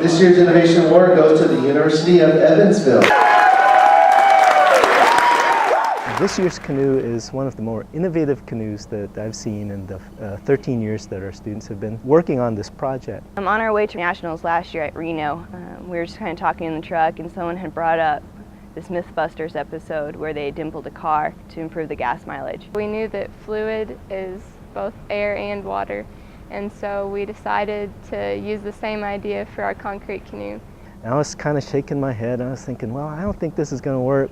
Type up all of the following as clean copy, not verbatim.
This year's Innovation Award goes to the University of Evansville. This year's Canoe is one of the more innovative canoes that I've seen in the 13 years that our students have been working on this project. On our way to Nationals last year at Reno, we were just kind of talking in the truck and someone had brought up this Mythbusters episode where they dimpled a car to improve the gas mileage. We knew that fluid is both air and water, and so we decided to use the same idea for our concrete canoe. And I was kind of shaking my head. I was thinking, well, I don't think this is going to work.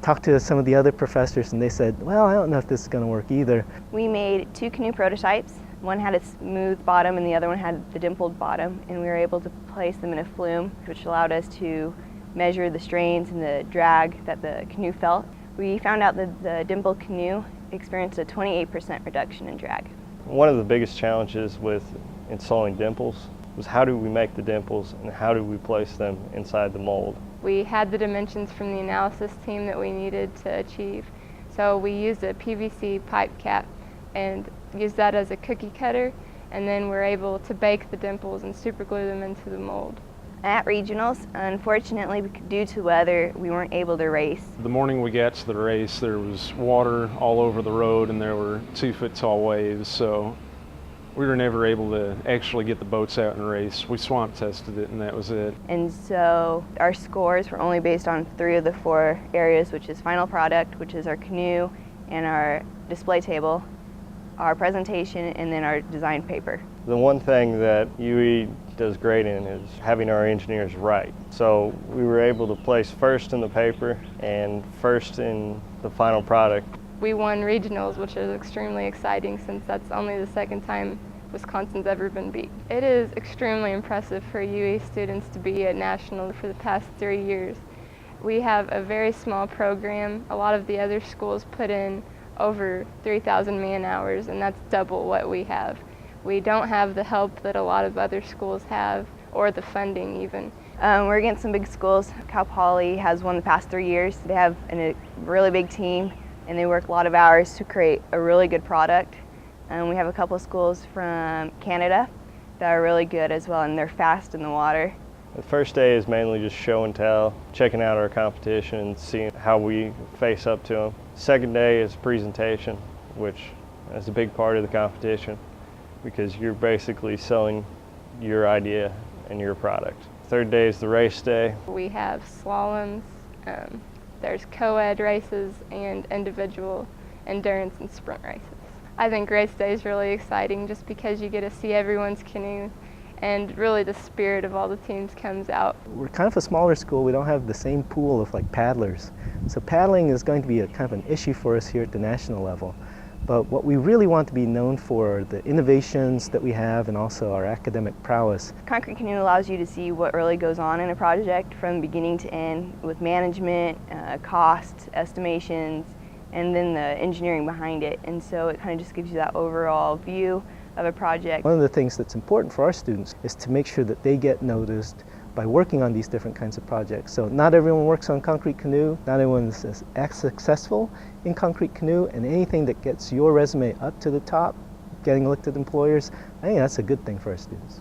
Talked to some of the other professors and they said, well, I don't know if this is going to work either. We made 2 canoe prototypes. One had a smooth bottom and the other one had the dimpled bottom, and we were able to place them in a flume, which allowed us to measure the strains and the drag that the canoe felt. We found out that the dimpled canoe experienced a 28% reduction in drag. One of the biggest challenges with installing dimples was how do we make the dimples and how do we place them inside the mold. We had the dimensions from the analysis team that we needed to achieve, so we used a PVC pipe cap and used that as a cookie cutter, and then we're able to bake the dimples and super glue them into the mold. At regionals, unfortunately, due to weather, we weren't able to race. The morning we got to the race, there was water all over the road and there were 2-foot tall waves, so we were never able to actually get the boats out and race. We swamp tested it and that was it. And so our scores were only based on 3 of the 4 areas, which is final product, which is our canoe and our display table, our presentation, and then our design paper. The one thing that UE does great in is having our engineers right. So we were able to place first in the paper and first in the final product. We won regionals, which is extremely exciting since that's only the 2nd time Wisconsin's ever been beat. It is extremely impressive for UE students to be at national for the past 3 years. We have a very small program. A lot of the other schools put in over 3,000 man-hours, and that's double what we have. We don't have the help that a lot of other schools have, or the funding even. We're against some big schools. Cal Poly has won the past 3 years. They have a really big team, and they work a lot of hours to create a really good product. We have a couple of schools from Canada that are really good as well, and they're fast in the water. The first day is mainly just show and tell, checking out our competition and seeing how we face up to them. Second day is presentation, which is a big part of the competition because you're basically selling your idea and your product. Third day is the race day. We have slaloms, there's co-ed races, and individual endurance and sprint races. I think race day is really exciting just because you get to see everyone's canoe and really the spirit of all the teams comes out. We're kind of a smaller school. We don't have the same pool of like paddlers. So paddling is going to be a kind of an issue for us here at the national level. But what we really want to be known for are the innovations that we have and also our academic prowess. Concrete Canoe allows you to see what really goes on in a project from beginning to end with management, cost, estimations, and then the engineering behind it. And so it kind of just gives you that overall view of a project. One of the things that's important for our students is to make sure that they get noticed by working on these different kinds of projects. So not everyone works on Concrete Canoe, not everyone is as successful in Concrete Canoe, and anything that gets your resume up to the top, getting looked at employers, I think that's a good thing for our students.